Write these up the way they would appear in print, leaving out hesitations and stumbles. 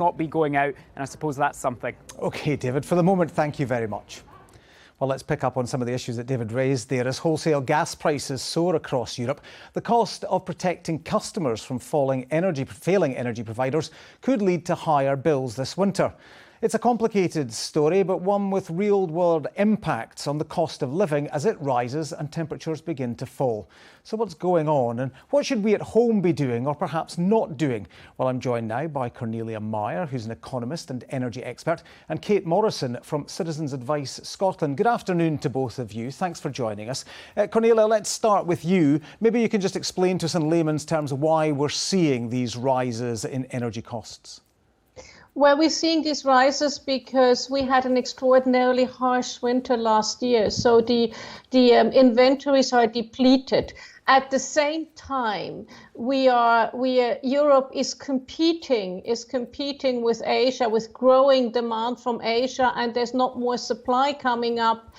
not be going out, and I suppose that's something. OK, David, for the moment, thank you very much. Well, let's pick up on some of the issues that David raised there. As wholesale gas prices soar across Europe, the cost of protecting customers from failing energy providers could lead to higher bills this winter. It's a complicated story, but one with real-world impacts on the cost of living as it rises and temperatures begin to fall. So what's going on, and what should we at home be doing or perhaps not doing? Well, I'm joined now by Cornelia Meyer, who's an economist and energy expert, and Kate Morrison from Citizens Advice Scotland. Good afternoon to both of you. Thanks for joining us. Cornelia, let's start with you. Maybe you can just explain to us in layman's terms why we're seeing these rises in energy costs. Well, we're seeing these rises because we had an extraordinarily harsh winter last year. So the inventories are depleted. At the same time, Europe is competing with Asia, with growing demand from Asia, and there's not more supply coming up.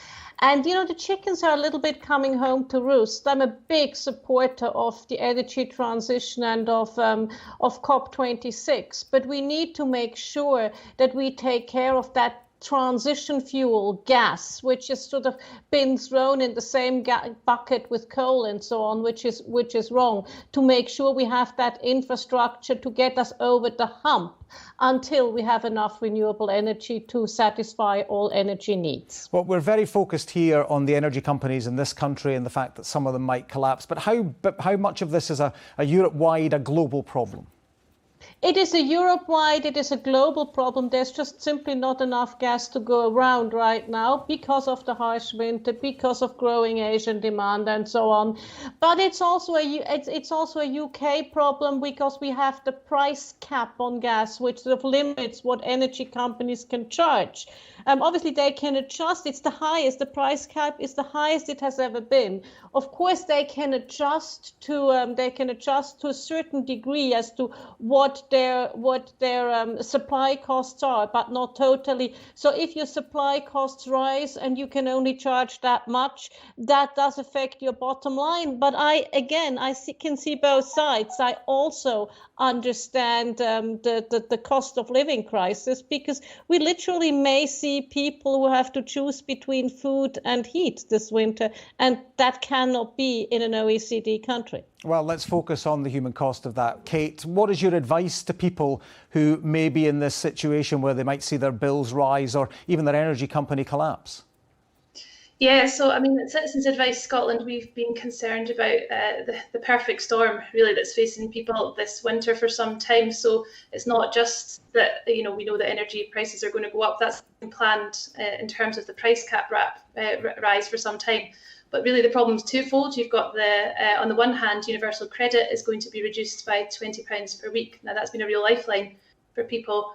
And, you know, the chickens are a little bit coming home to roost. I'm a big supporter of the energy transition and of COP26. But we need to make sure that we take care of that transition fuel, gas, which has sort of been thrown in the same bucket with coal and so on, which is wrong, to make sure we have that infrastructure to get us over the hump until we have enough renewable energy to satisfy all energy needs. Well, we're very focused here on the energy companies in this country and the fact that some of them might collapse. But how much of this is a Europe-wide, a global problem? It is a Europe-wide, it is a global problem. There's just simply not enough gas to go around right now because of the harsh winter, because of growing Asian demand and so on. But it's also a UK problem because we have the price cap on gas, which sort of limits what energy companies can charge. Obviously, they can adjust. It's the highest. The price cap is the highest it has ever been. Of course, they can adjust to a certain degree as to what their supply costs are, but not totally. So if your supply costs rise and you can only charge that much, that does affect your bottom line. But I can see both sides. I also understand the cost of living crisis, because we literally may see people who have to choose between food and heat this winter, and that cannot be in an OECD country. Well, let's focus on the human cost of that. Kate, what is your advice to people who may be in this situation where they might see their bills rise or even their energy company collapse? Yeah, so I mean, at Citizens Advice Scotland, we've been concerned about the perfect storm, really, that's facing people this winter for some time. So it's not just that, you know, we know that energy prices are going to go up. That's been planned in terms of the price cap rise for some time. But really, the problem's twofold. You've got on the one hand, universal credit is going to be reduced by £20 per week. Now, that's been a real lifeline for people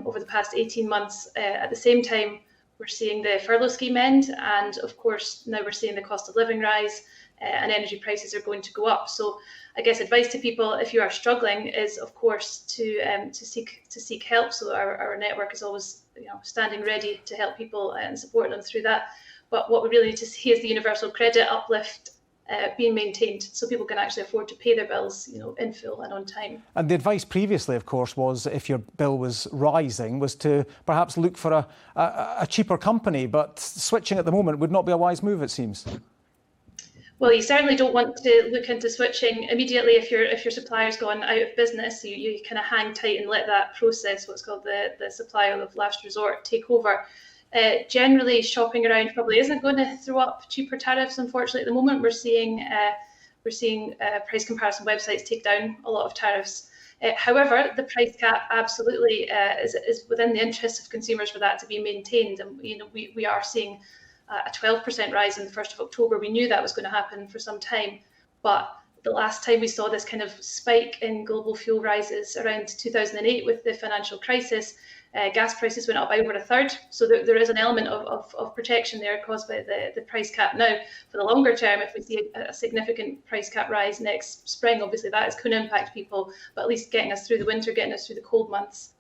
over the past 18 months. At the same time, we're seeing the furlough scheme end, and of course now we're seeing the cost of living rise, and energy prices are going to go up. So I guess advice to people, if you are struggling, is of course to seek help. So our network is always, you know, standing ready to help people and support them through that. But what we really need to see is the universal credit uplift being maintained, so people can actually afford to pay their bills, you know, in full and on time. And the advice previously, of course, was if your bill was rising, was to perhaps look for a cheaper company. But switching at the moment would not be a wise move, it seems. Well, you certainly don't want to look into switching immediately if your supplier's gone out of business. You kind of hang tight and let that process, what's called the supplier of last resort, take over. Generally, shopping around probably isn't going to throw up cheaper tariffs. Unfortunately, at the moment, we're seeing price comparison websites take down a lot of tariffs. However, the price cap absolutely is within the interest of consumers for that to be maintained. And you know, we are seeing a 12% rise on the 1st of October. We knew that was going to happen for some time, but the last time we saw this kind of spike in global fuel rises around 2008 with the financial crisis, gas prices went up by over a third. So there is an element of protection there caused by the price cap. Now, for the longer term, if we see a significant price cap rise next spring, obviously that is going to impact people, but at least getting us through the winter, getting us through the cold months,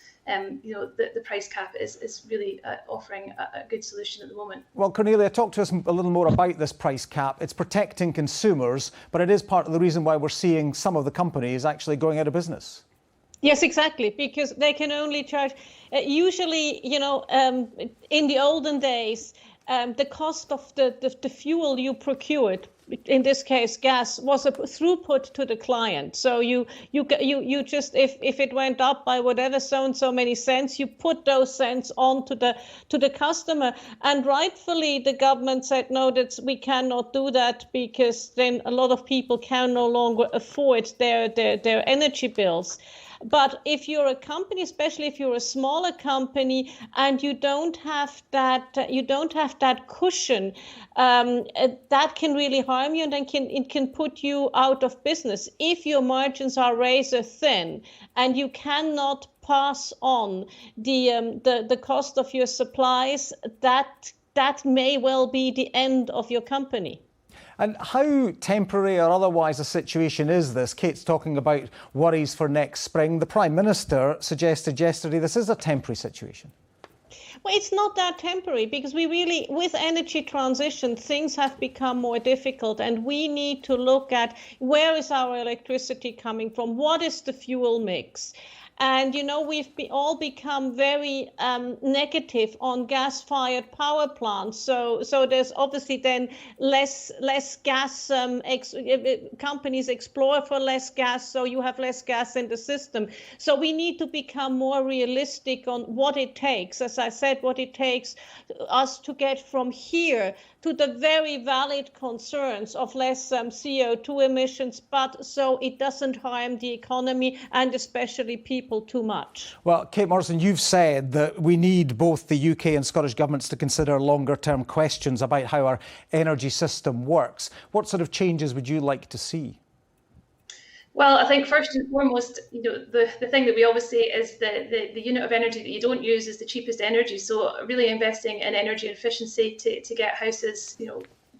you know, the price cap is really offering a good solution at the moment. Well, Cornelia, talk to us a little more about this price cap. It's protecting consumers, but it is part of the reason why we're seeing some of the companies actually going out of business. Yes, exactly, because they can only charge. Usually, in the olden days, the cost of the fuel you procured, in this case gas, was a throughput to the client. So you just, if it went up by whatever so many cents, you put those cents on to the customer. And rightfully, the government said no, that we cannot do that, because then a lot of people can no longer afford their energy bills. But if you're a company, especially if you're a smaller company, and you don't have that cushion, that can really harm you, and then it can put you out of business. If your margins are razor thin and you cannot pass on the cost of your supplies, that may well be the end of your company. And how temporary or otherwise a situation is this? Kate's talking about worries for next spring. The Prime Minister suggested yesterday this is a temporary situation. Well, it's not that temporary, because we really, with energy transition, things have become more difficult, and we need to look at where is our electricity coming from, what is the fuel mix. And, we've all become very negative on gas-fired power plants. So there's obviously then less gas. Companies explore for less gas, so you have less gas in the system. So we need to become more realistic on what it takes. As I said, what it takes us to get from here to the very valid concerns of less CO2 emissions, but so it doesn't harm the economy and especially people too much. Well, Kate Morrison, you've said that we need both the UK and Scottish governments to consider longer-term questions about how our energy system works. What sort of changes would you like to see? Well, I think first and foremost, the thing that we always say is the unit of energy that you don't use is the cheapest energy. So really investing in energy efficiency to get houses,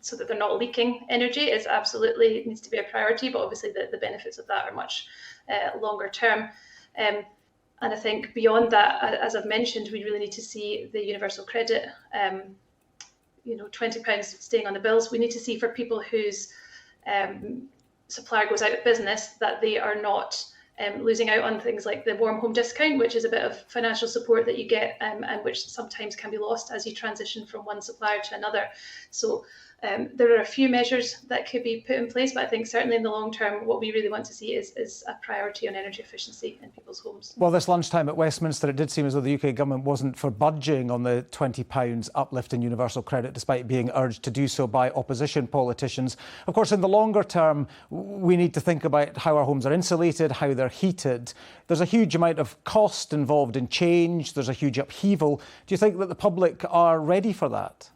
so that they're not leaking energy is absolutely needs to be a priority. But obviously the benefits of that are much longer term. And I think beyond that, as I've mentioned, we really need to see the universal credit, £20 staying on the bills. We need to see for people whose supplier goes out of business that they are not losing out on things like the warm home discount, which is a bit of financial support that you get and which sometimes can be lost as you transition from one supplier to another. So there are a few measures that could be put in place, but I think certainly in the long term, what we really want to see is a priority on energy efficiency in people's homes. Well, this lunchtime at Westminster, it did seem as though the UK government wasn't for budging on the £20 uplift in universal credit, despite being urged to do so by opposition politicians. Of course, in the longer term, we need to think about how our homes are insulated, how they're heated. There's a huge amount of cost involved in change. There's a huge upheaval. Do you think that the public are ready for that?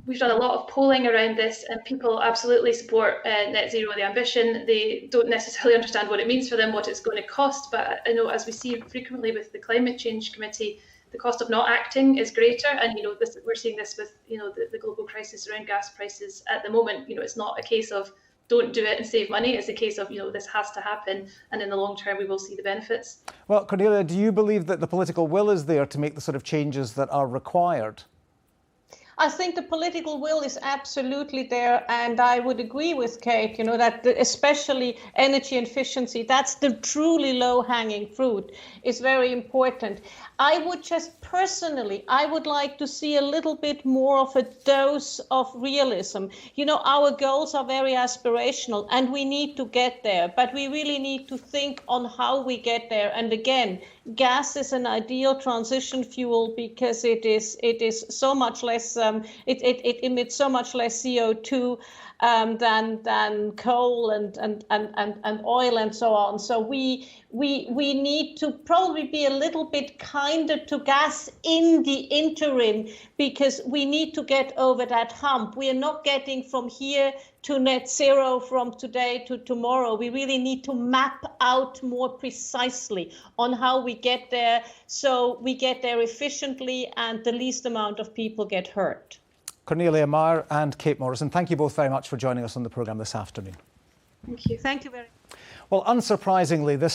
We've done a lot of polling around this, and people absolutely support net zero, the ambition. They don't necessarily understand what it means for them, what it's going to cost. But I know, as we see frequently with the Climate Change Committee, the cost of not acting is greater. And we're seeing this with the global crisis around gas prices at the moment. It's not a case of don't do it and save money. It's a case of this has to happen, and in the long term we will see the benefits. Well, Cornelia, do you believe that the political will is there to make the sort of changes that are required? I think the political will is absolutely there, and I would agree with Kate, that especially energy efficiency, that's the truly low-hanging fruit, is very important. I would just personally, I would like to see a little bit more of a dose of realism. Our goals are very aspirational and we need to get there, but we really need to think on how we get there. And again, gas is an ideal transition fuel because it is so much less, it emits so much less CO2 than coal and oil and so on. So we need to probably be a little bit kinder to gas in the interim, because we need to get over that hump. We are not getting from here to net zero from today to tomorrow. We really need to map out more precisely on how we get there, so we get there efficiently and the least amount of people get hurt. Cornelia Meyer and Kate Morrison, thank you both very much for joining us on the programme this afternoon. Thank you. Thank you very much. Well, unsurprisingly, this